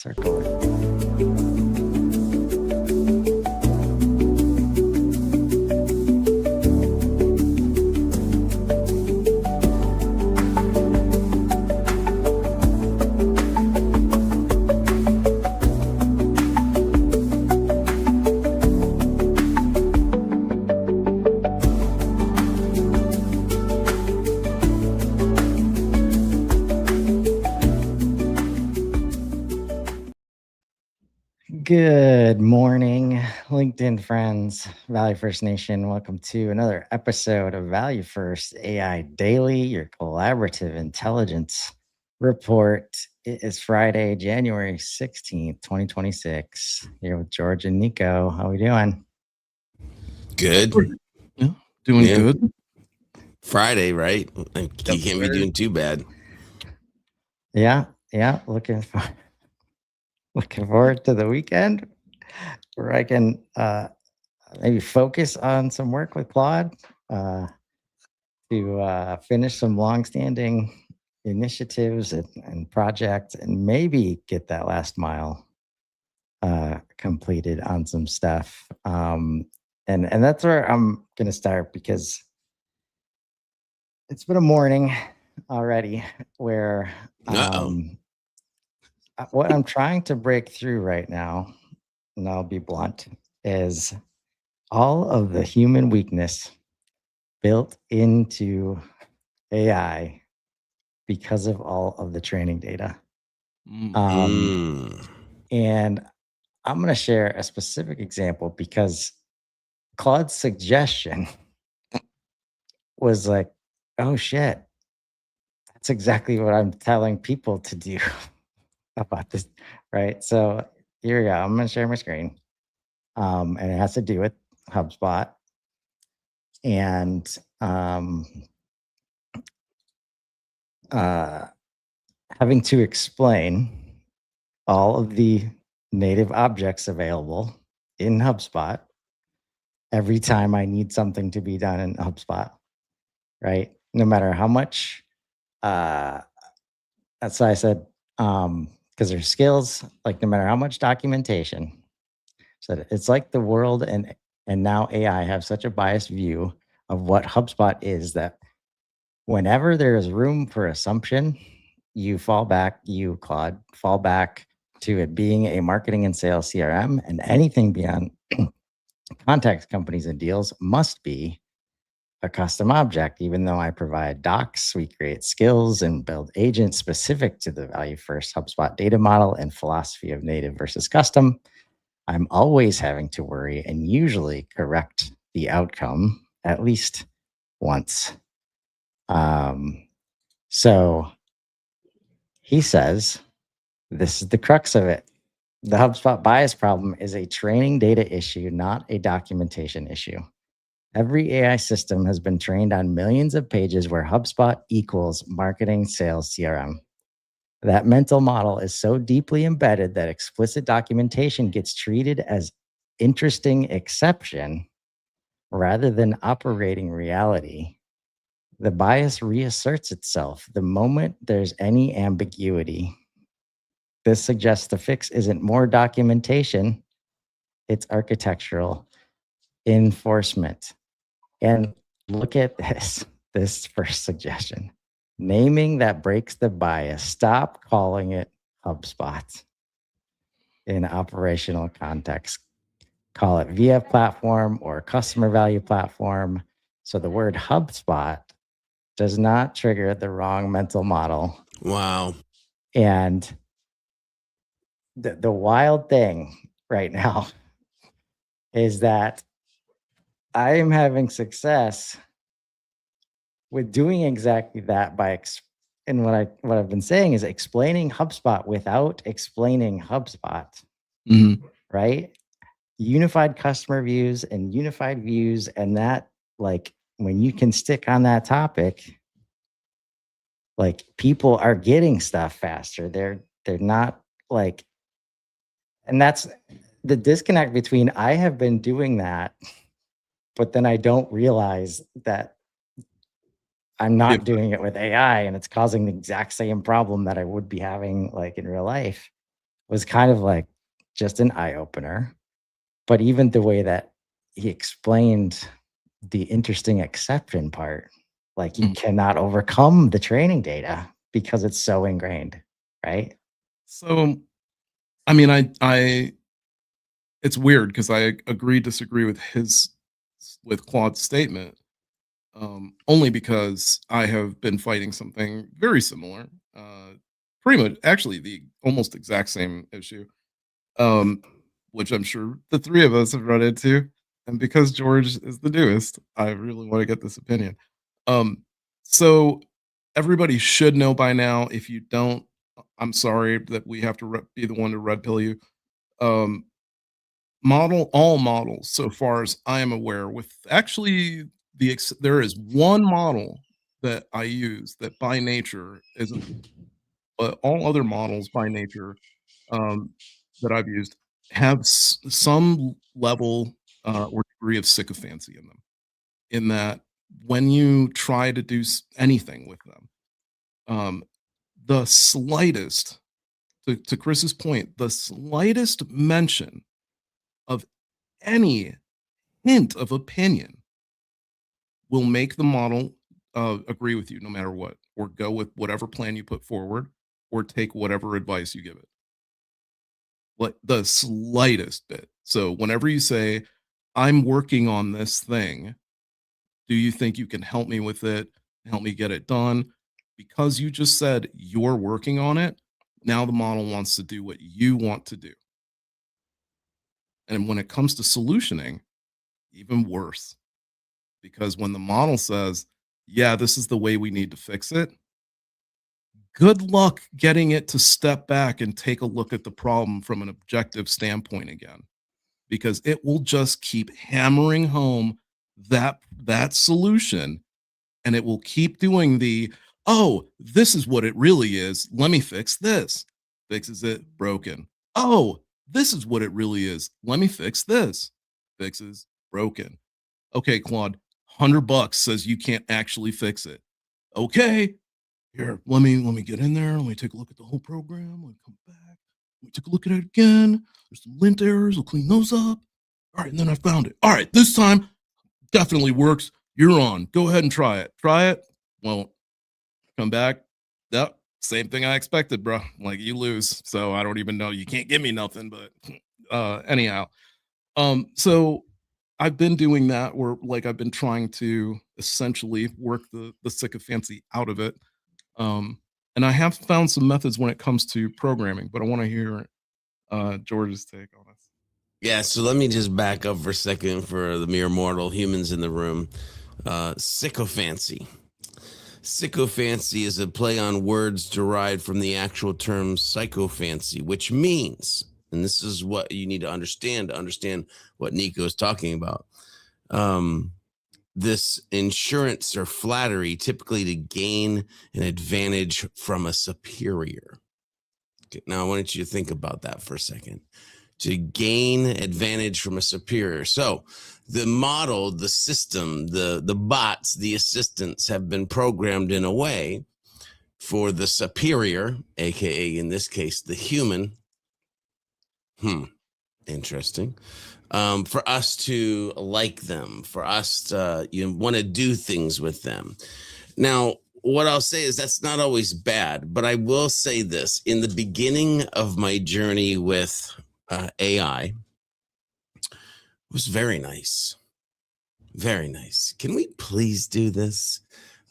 Circle it. Good morning, LinkedIn friends, Value First Nation. Welcome to another episode of Value First AI Daily, your collaborative intelligence report. It is Friday, January 16th, 2026. Here with George and Nico. How we doing? Good. Yeah, doing Yeah. good. Friday, right? Like, you can't be doing too bad. Yeah. Looking forward to the weekend where I can maybe focus on some work with Claude to finish some longstanding initiatives and projects, and maybe get that last mile completed on some stuff. And that's where I'm gonna start, because it's been a morning already where what I'm trying to break through right now, and I'll be blunt, is all of the human weakness built into AI because of all of the training data. And I'm going to share a specific example, because Claude's suggestion was like, oh shit, that's exactly what I'm telling people to do about this, right? So here we go. I'm going to share my screen. And it has to do with HubSpot. And having to explain all of the native objects available in HubSpot every time I need something to be done in HubSpot, right? No matter how much, that's why I said, because there's skills, like no matter how much documentation. So it's like the world and now AI have such a biased view of what HubSpot is, that whenever there is room for assumption, Claude, fall back to it being a marketing and sales CRM, and anything beyond contact companies and deals must be a custom object. Even though I provide docs, we create skills and build agents specific to the Value First HubSpot data model and philosophy of native versus custom. I'm always having to worry and usually correct the outcome at least once. So he says, this is the crux of it. The HubSpot bias problem is a training data issue, not a documentation issue. Every AI system has been trained on millions of pages where HubSpot equals marketing, sales, CRM. That mental model is so deeply embedded that explicit documentation gets treated as interesting exception rather than operating reality. The bias reasserts itself the moment there's any ambiguity. This suggests the fix isn't more documentation, it's architectural enforcement. And look at this first suggestion. Naming that breaks the bias. Stop calling it HubSpot in operational context. Call it VF platform or customer value platform. So the word HubSpot does not trigger the wrong mental model. Wow. And the wild thing right now is that I am having success with doing exactly that and what I've been saying is explaining HubSpot without explaining HubSpot, right? Unified customer views and unified views, and that, like, when you can stick on that topic, like, people are getting stuff faster. They're not like, and that's the disconnect between I have been doing that, but then I don't realize that I'm not doing it with AI, and it's causing the exact same problem that I would be having like in real life. was kind of like just an eye opener. But even the way that he explained the interesting exception part, like you cannot overcome the training data because it's so ingrained, right? So, I mean, I it's weird because I disagree with Claude's statement, only because I have been fighting something very similar, pretty much actually the almost exact same issue, um, which I'm sure the three of us have run into. And because George is the newest, I really want to get this opinion. Um, so everybody should know by now. If you don't, I'm sorry that we have to be the one to red pill you. Um, all models, so far as I am aware, with actually there is one model that I use that by nature isn't, but all other models by nature um, that I've used have some level or degree of sycophancy in them. In that, when you try to do anything with them, um, the slightest, to Chris's point, the slightest mention of any hint of opinion will make the model agree with you no matter what, or go with whatever plan you put forward, or take whatever advice you give it. Like the slightest bit. So whenever you say, I'm working on this thing, do you think you can help me with it? Help me get it done? Because you just said you're working on it, now the model wants to do what you want to do. And when it comes to solutioning, even worse. Because when the model says, yeah, this is the way we need to fix it, good luck getting it to step back and take a look at the problem from an objective standpoint again, because it will just keep hammering home that solution, and it will keep doing oh, this is what it really is, let me fix this. Fixes it, broken. Oh, this is what it really is, let me fix this. Fixes, broken. Okay, Claude, $100 says you can't actually fix it. Okay, here, let me get in there. Let me take a look at the whole program. Let me come back. Let me take a look at it again. There's some lint errors. We'll clean those up. All right, and then I found it. All right, this time definitely works. You're on. Go ahead and try it. Try it. Well, come back. Yep, same thing I expected, bro. Like you lose. So I don't even know. You can't give me nothing. But anyhow, so I've been doing that where like I've been trying to essentially work the sycophancy out of it. And I have found some methods when it comes to programming, but I want to hear George's take on this. Yeah, so let me just back up for a second for the mere mortal humans in the room. Sycophancy. Sycophancy is a play on words derived from the actual term psychophancy, which means, and this is what you need to understand what Nico is talking about. This insurance or flattery, typically to gain an advantage from a superior. Okay, now I want you to think about that for a second. To gain advantage from a superior. So the model, the system, the bots, the assistants have been programmed in a way for the superior, aka in this case, the human. Interesting. For us to like them, for us to want to do things with them. Now, what I'll say is that's not always bad, but I will say this. In the beginning of my journey with AI, it was very nice. Very nice. Can we please do this?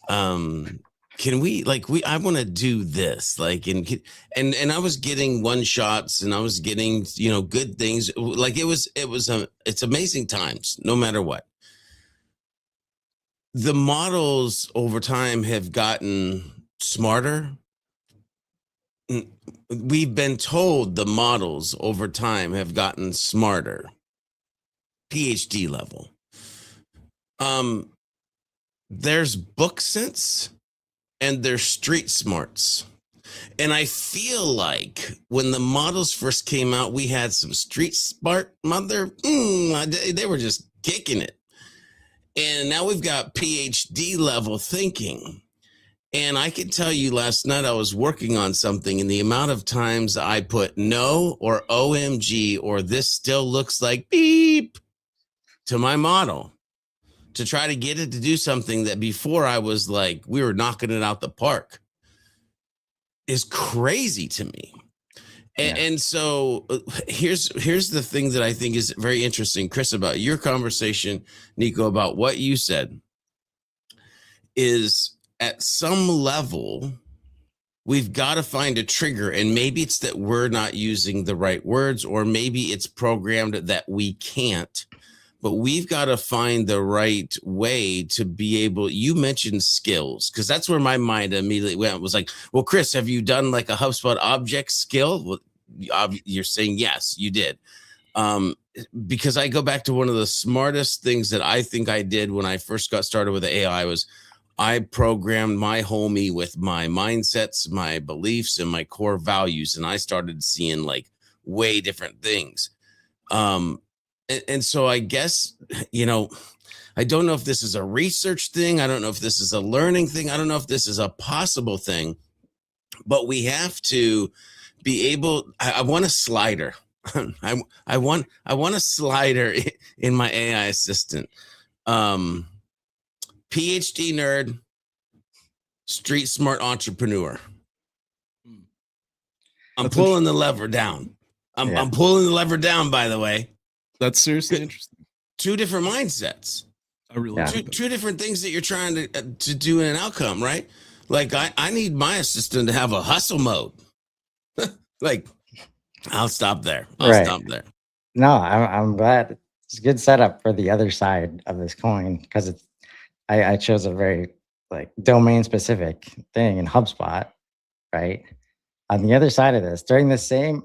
Can we I want to do this and I was getting one shots and I was getting good things. Like it's amazing times no matter what. The models over time have gotten smarter. We've been told the models over time have gotten smarter, PhD level. There's book sense and there's street smarts. And I feel like when the models first came out, we had some street smart they were just kicking it. And now we've got PhD level thinking. And I can tell you last night I was working on something, and the amount of times I put no or OMG or this still looks like beep to my model to try to get it to do something that before I was like, we were knocking it out the park, is crazy to me. And so here's the thing that I think is very interesting, Chris, about your conversation, Nico, about what you said is at some level, we've got to find a trigger. And maybe it's that we're not using the right words, or maybe it's programmed that we can't. But we've got to find the right way to be able, you mentioned skills, because that's where my mind immediately went. It was like, well, Chris, have you done like a HubSpot object skill? Well, you're saying yes, you did. Because I go back to one of the smartest things that I think I did when I first got started with AI was I programmed my homie with my mindsets, my beliefs, and my core values. And I started seeing like way different things. And so I guess, you know, I don't know if this is a research thing. I don't know if this is a learning thing. I don't know if this is a possible thing, but we have to be able, I want a slider. I want a slider in my AI assistant. PhD nerd, street smart entrepreneur. I'm pulling the lever down. I'm pulling the lever down, by the way. That's seriously interesting. Two different mindsets. I really two different things that you're trying to do in an outcome, right? Like I need my assistant to have a hustle mode. Like, I'll stop there. I'll stop there. No, I'm glad. It's a good setup for the other side of this coin, because I chose a very like domain specific thing in HubSpot, right? On the other side of this, during the same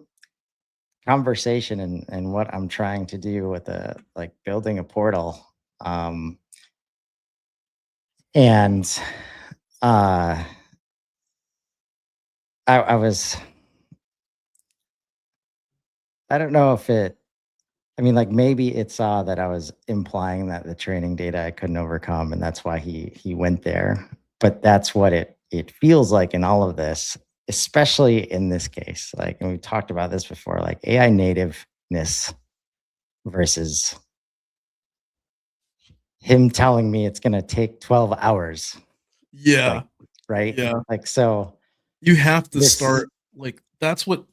conversation and what I'm trying to do with like building a portal, and I was, I don't know if it, I mean, like maybe it saw that I was implying that the training data I couldn't overcome, and that's why he went there. But that's what it feels like in all of this, especially in this case. Like, and we talked about this before, like AI nativeness versus him telling me it's going to take 12 hours. Yeah. Like, right. Yeah. Like, so you have to start like, that's what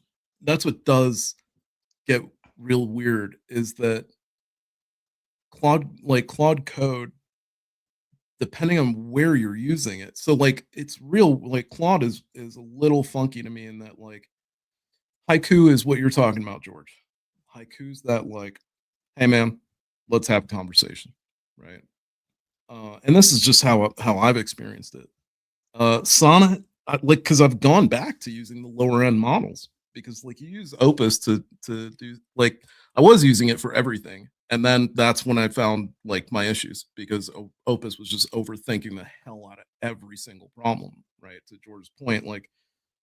does get real weird, is that Claude code, depending on where you're using it. So like it's real, like Claude is a little funky to me in that like haiku is what you're talking about, George. Haiku's that like, hey man, let's have a conversation, right? And this is just how I've experienced it. Sonnet, because I've gone back to using the lower end models, because like you use Opus to do, like I was using it for everything. And then that's when I found like my issues, because Opus was just overthinking the hell out of every single problem, right? To George's point, like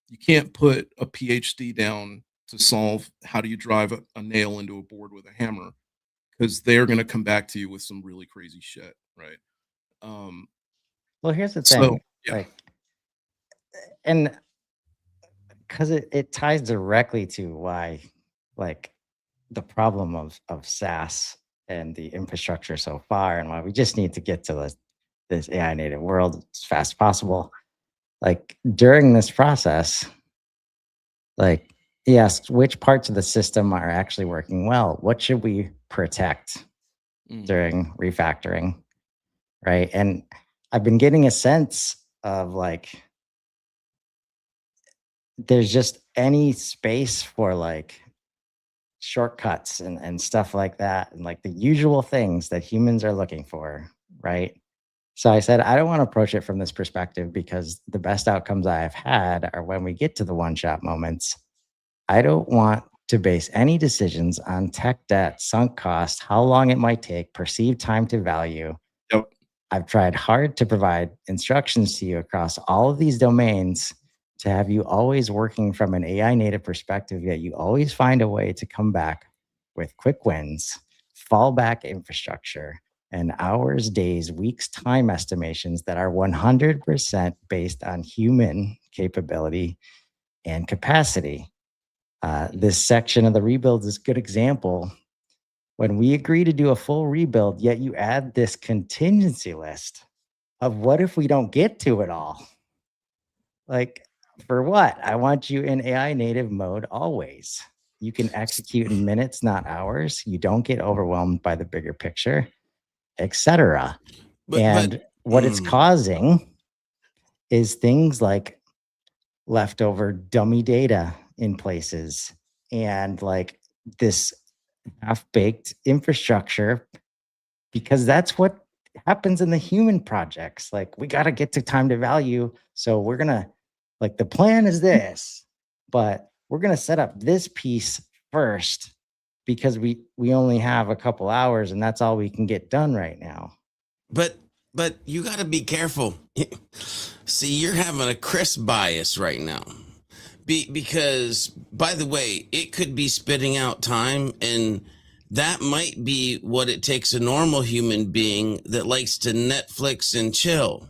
you can't put a PhD down to solve how do you drive a nail into a board with a hammer, because they're going to come back to you with some really crazy shit, right? Well, here's the thing, So, yeah. like, and because it ties directly to why, like, the problem of SaaS and the infrastructure so far, and why we just need to get to this AI native world as fast as possible. Like during this process, like he asked which parts of the system are actually working well. What should we protect during refactoring, right? And I've been getting a sense of like, there's just any space for like shortcuts and stuff like that, and like the usual things that humans are looking for, right? So I said, I don't want to approach it from this perspective, because the best outcomes I've had are when we get to the one-shot moments. I don't want to base any decisions on tech debt, sunk cost, how long it might take, perceived time to value. Yep. I've tried hard to provide instructions to you across all of these domains to have you always working from an AI native perspective, yet you always find a way to come back with quick wins, fallback infrastructure, and hours, days, weeks, time estimations that are 100% based on human capability and capacity. This section of the rebuild is a good example. When we agree to do a full rebuild, yet you add this contingency list of what if we don't get to it all? Like, for what? I want you in AI native mode always. You can execute in minutes, not hours. You don't get overwhelmed by the bigger picture, etc. And what it's causing is things like leftover dummy data in places and like this half-baked infrastructure, because that's what happens in the human projects. Like, we got to get to time to value. So we're going to, like, the plan is this, but we're going to set up this piece first because we only have a couple hours and that's all we can get done right now. But you got to be careful. See, you're having a Chris bias right now. Because, by the way, it could be spitting out time, and that might be what it takes a normal human being that likes to Netflix and chill.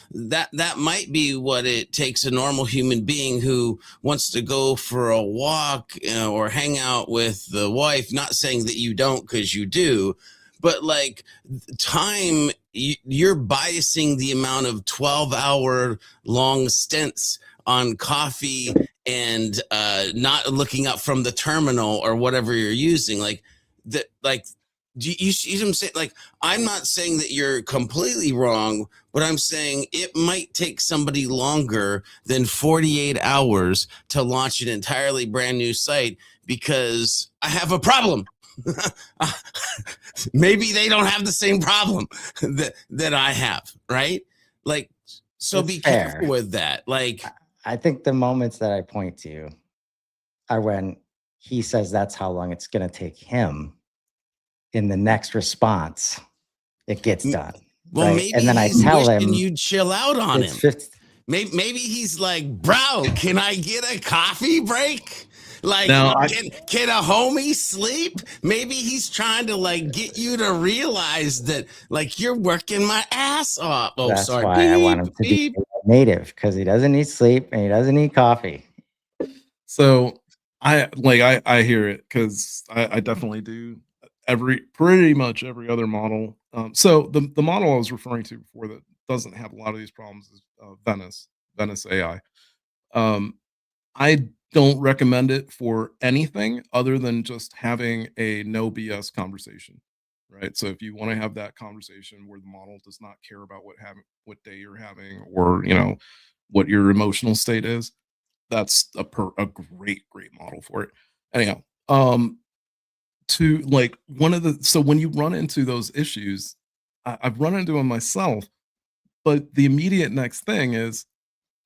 That might be what it takes a normal human being who wants to go for a walk, or hang out with the wife. Not saying that you don't, because you do, but like time, you're biasing the amount of 12-hour long stints on coffee and not looking up from the terminal or whatever you're using. Like that, like you see what I'm saying? Like, I'm not saying that you're completely wrong, but I'm saying it might take somebody longer than 48 hours to launch an entirely brand new site, because I have a problem. Maybe they don't have the same problem that I have, right? Like, so It's be fair. careful with that. Like, I think the moments that I point to are when he says that's how long it's going to take him. In the next response, it gets done. Well, right? maybe And then I he's tell wishing him you'd chill out on him. 50, Maybe he's like, bro, can I get a coffee break? Like, Now, can a homie sleep? Maybe he's trying to like get you to realize that like you're working my ass off. Oh, that's sorry. why I want him to be native, because he doesn't need sleep and he doesn't need coffee. So I hear it, because I definitely do pretty much every other model. So the model I was referring to before that doesn't have a lot of these problems is Venice AI. I don't recommend it for anything other than just having a no BS conversation, right? So if you want to have that conversation where the model does not care about what day you're having, or what your emotional state is, that's a great model for it. Anyhow, to like so when you run into those issues, I've run into them myself, but the immediate next thing is,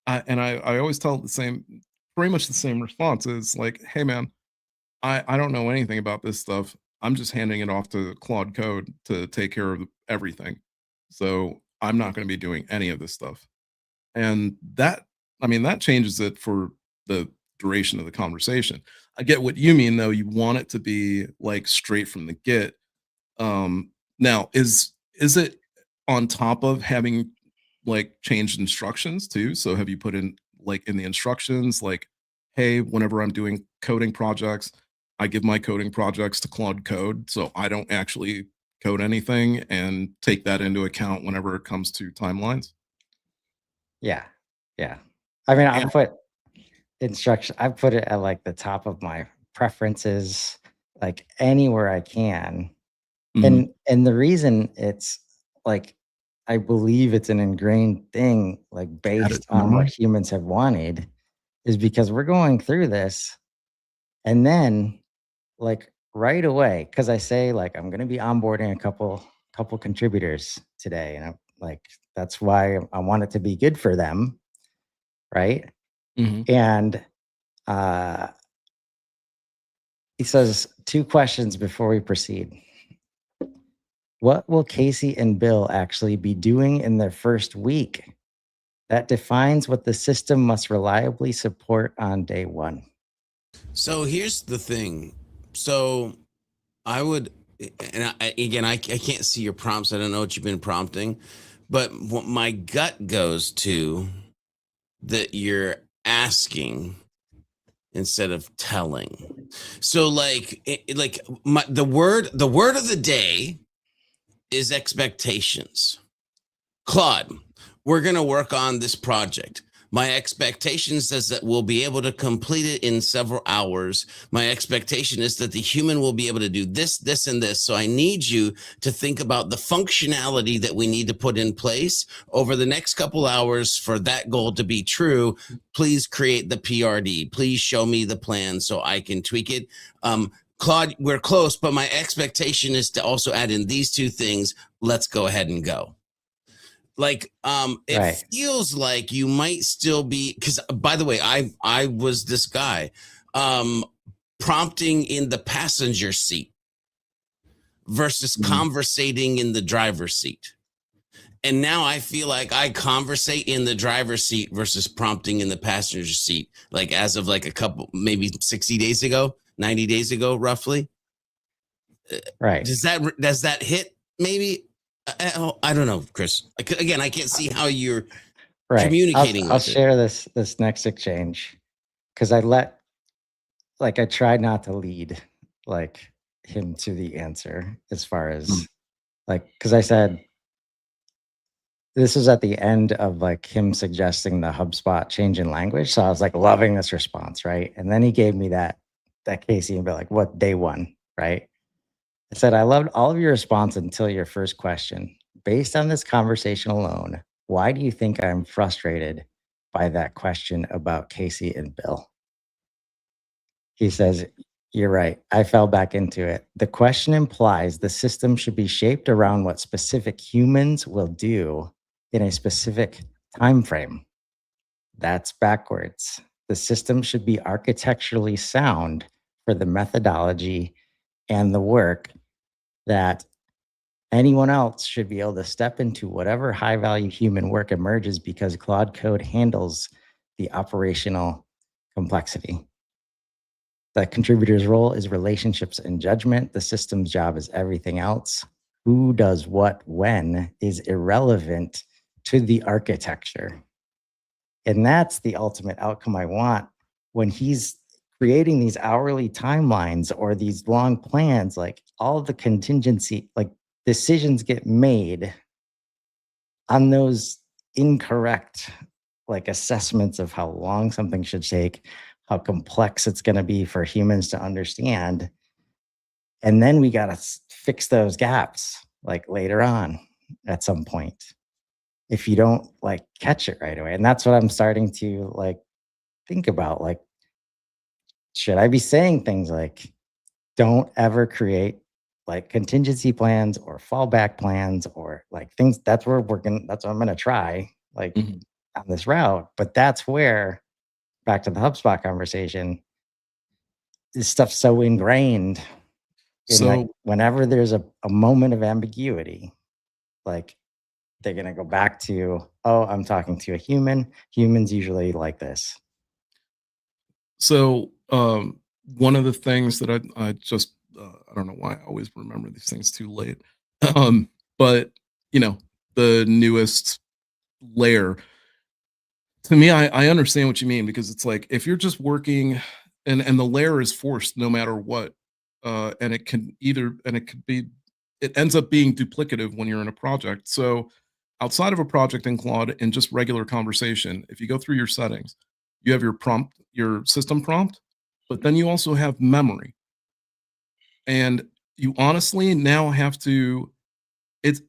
I always tell pretty much the same response is like, hey man, I don't know anything about this stuff. I'm just handing it off to Claude Code to take care of everything. So I'm not going to be doing any of this stuff. And that changes it for the duration of the conversation. I get what you mean though. You want it to be like straight from the get. Now is it on top of having like changed instructions too? So have you put in like in the instructions, like, hey, whenever I'm doing coding projects, I give my coding projects to Claude Code, so I don't actually code anything, and take that into account whenever it comes to timelines? Yeah. I mean, I put instruction. I put it at like the top of my preferences, like anywhere I can. Mhm. And the reason it's like, I believe it's an ingrained thing, like based on what humans have wanted, is because we're going through this, and then like right away, because I say like I'm going to be onboarding a couple contributors today, and I'm like, that's why I want it to be good for them, right? Mhm. And he says 2 questions before we proceed. What will Casey and Bill actually be doing in their first week? That defines what the system must reliably support on day 1. So here's the thing. So I would and again, I can't see your prompts. I don't know what you've been prompting, but what my gut goes to that you're asking instead of telling. So like the word of the day is expectations. Claude, we're going to work on this project. My expectation says that we'll be able to complete it in several hours. My expectation is that the human will be able to do this, this, and this. So I need you to think about the functionality that we need to put in place over the next couple hours for that goal to be true. Please create the PRD. Please show me the plan so I can tweak it. Claude, we're close, but my expectation is to also add in these two things. Let's go ahead and go. Like, it Right. feels like you might still be, because by the way, I was this guy, prompting in the passenger seat versus conversating in the driver's seat. And now I feel like I conversate in the driver's seat versus prompting in the passenger seat, like as of like a couple, maybe 60 days ago, 90 days ago, roughly. Right. Does that hit maybe? I don't know, Chris. Again, I can't see how you're Right. communicating I'll with it. share this next exchange because I tried not to lead like him to the answer as far as because I said this was at the end of like him suggesting the HubSpot change in language. So I was like loving this response, right? And then he gave me that Casey and be like, what day one, right? I said, I loved all of your response until your first question. Based on this conversation alone, why do you think I'm frustrated by that question about Casey and Bill? He says, you're right. I fell back into it. The question implies the system should be shaped around what specific humans will do in a specific time frame. That's backwards. The system should be architecturally sound for the methodology and the work that anyone else should be able to step into whatever high value human work emerges because Claude Code handles the operational complexity. The contributor's role is relationships and judgment. The system's job is everything else. Who does what when is irrelevant to the architecture. And that's the ultimate outcome I want when he's creating these hourly timelines or these long plans, like all the contingency, like decisions get made on those incorrect like assessments of how long something should take, how complex it's going to be for humans to understand. And then we got to fix those gaps like later on at some point if you don't like catch it right away. And that's what I'm starting to like think about. Like, should I be saying things like, don't ever create like contingency plans or fallback plans or like things? That's where that's what I'm going to try like on this route. But that's where, back to the HubSpot conversation, this stuff's so ingrained. So like whenever there's a moment of ambiguity, like they're going to go back to, oh, I'm talking to a human. Humans usually like this. So one of the things that I just, I don't know why I always remember these things too late. But you know, the newest layer, to me, I understand what you mean, because it's like, if you're just working and the layer is forced no matter what, and it could be, it ends up being duplicative when you're in a project. So outside of a project in Claude and just regular conversation, if you go through your settings, you have your prompt, your system prompt, but then you also have memory. And you honestly now have to, it's,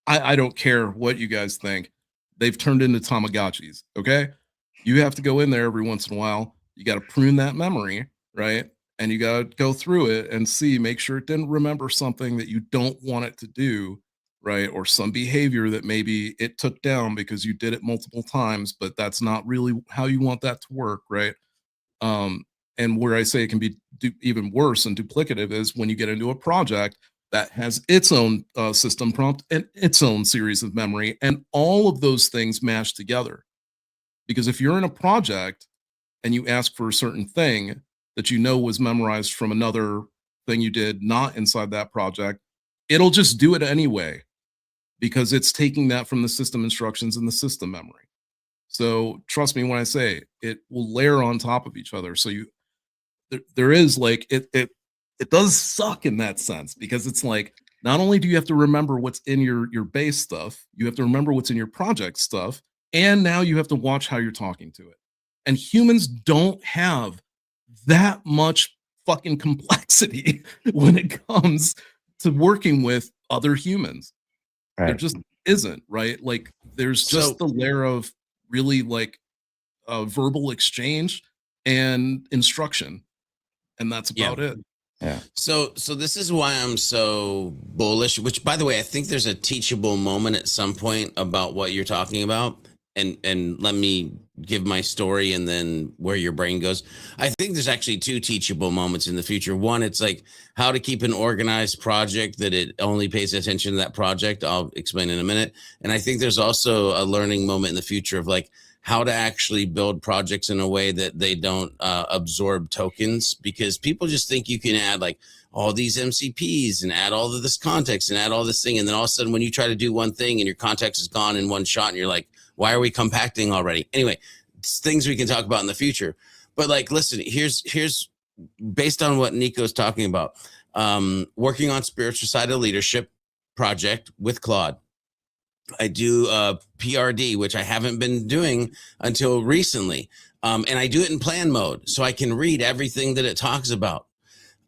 I don't care what you guys think. They've turned into Tamagotchis, okay? You have to go in there every once in a while. You got to prune that memory, right? And you got to go through it and see, make sure it didn't remember something that you don't want it to do, right? Or some behavior that maybe it took down because you did it multiple times, but that's not really how you want that to work, right? And where I say it can be even worse and duplicative is when you get into a project that has its own system prompt and its own series of memory, and all of those things mash together. Because if you're in a project and you ask for a certain thing that you know was memorized from another thing you did not inside that project, it'll just do it anyway because it's taking that from the system instructions and the system memory. So trust me when I say it will layer on top of each other. So there is like it does suck in that sense because it's like not only do you have to remember what's in your base stuff, you have to remember what's in your project stuff, and now you have to watch how you're talking to it. And humans don't have that much fucking complexity when it comes to working with other humans. Right. There just isn't, right? Like there's just the layer of really like verbal exchange and instruction, and that's about it. Yeah. So this is why I'm so bullish, which by the way, I think there's a teachable moment at some point about what you're talking about. And let me give my story and then where your brain goes. I think there's actually two teachable moments in the future. One, it's like how to keep an organized project that it only pays attention to that project. I'll explain in a minute. And I think there's also a learning moment in the future of like how to actually build projects in a way that they don't absorb tokens, because people just think you can add like all these MCPs and add all of this context and add all this thing. And then all of a sudden when you try to do one thing and your context is gone in one shot and you're like, why are we compacting already? Anyway, it's things we can talk about in the future. But like, listen, here's based on what Nico's talking about, working on spiritual side of leadership project with Claude. I do PRD, which I haven't been doing until recently. And I do it in plan mode so I can read everything that it talks about.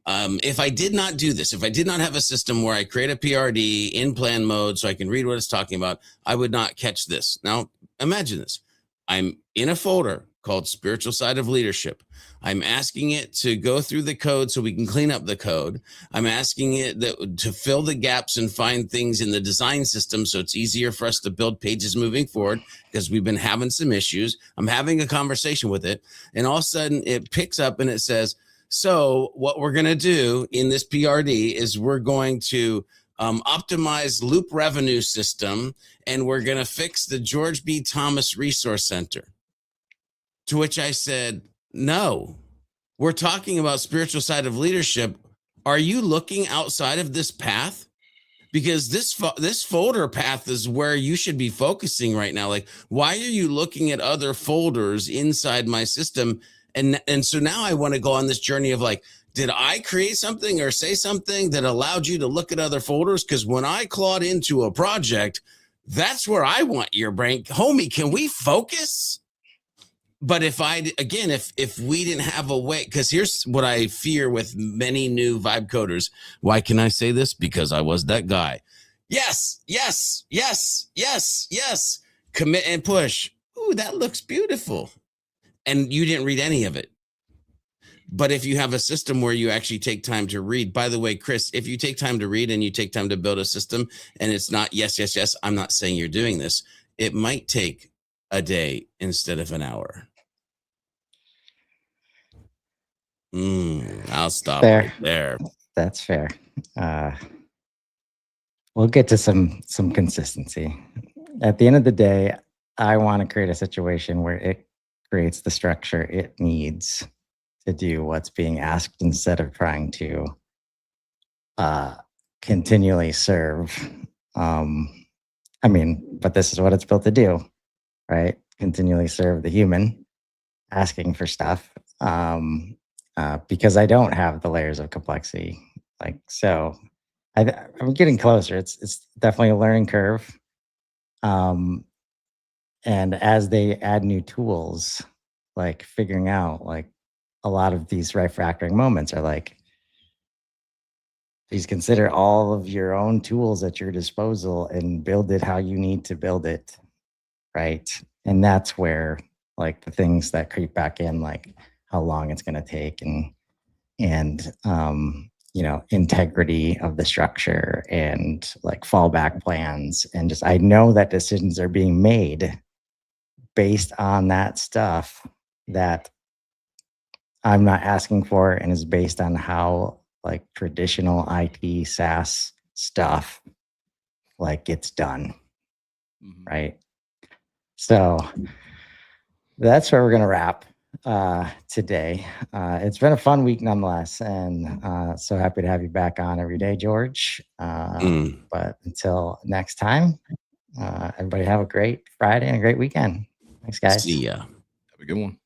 If I did not do this, if I did not have a system where I create a PRD in plan mode so I can read what it's talking about, I would not catch this. Now, imagine this. I'm in a folder called Spiritual Side of Leadership. I'm asking it to go through the code so we can clean up the code. I'm asking it to fill the gaps and find things in the design system so it's easier for us to build pages moving forward because we've been having some issues. I'm having a conversation with it, and all of a sudden it picks up and it says, so what we're going to do in this PRD is we're going to optimize loop revenue system, and we're going to fix the George B. Thomas Resource Center. To which I said, no, we're talking about spiritual side of leadership. Are you looking outside of this path? Because this folder path is where you should be focusing right now. Like, why are you looking at other folders inside my system? And so now I want to go on this journey of like, did I create something or say something that allowed you to look at other folders? Because when I clawed into a project, that's where I want your brain. Homie, can we focus? But if we didn't have a way, because here's what I fear with many new vibe coders. Why can I say this? Because I was that guy. Yes. Commit and push. Ooh, that looks beautiful. And you didn't read any of it. But if you have a system where you actually take time to read, by the way, Chris, if you take time to read and you take time to build a system and it's not yes, I'm not saying you're doing this. It might take a day instead of an hour. I'll stop right there. That's fair. We'll get to some consistency. At the end of the day, I want to create a situation where it creates the structure it needs to do what's being asked instead of trying to continually serve. But this is what it's built to do, right? Continually serve the human asking for stuff. Because I don't have the layers of complexity. I'm getting closer. It's definitely a learning curve. And as they add new tools, like figuring out like a lot of these refactoring moments are like, please consider all of your own tools at your disposal and build it how you need to build it, right? And that's where like the things that creep back in, like how long it's going to take and integrity of the structure and like fallback plans. And just, I know that decisions are being made based on that stuff that I'm not asking for and is based on how like traditional IT SaaS stuff like gets done. Right. So that's where we're going to wrap. today. It's been a fun week nonetheless, and so happy to have you back on every day, George. But until next time, everybody have a great Friday and a great weekend. Thanks, guys. See ya. Have a good one.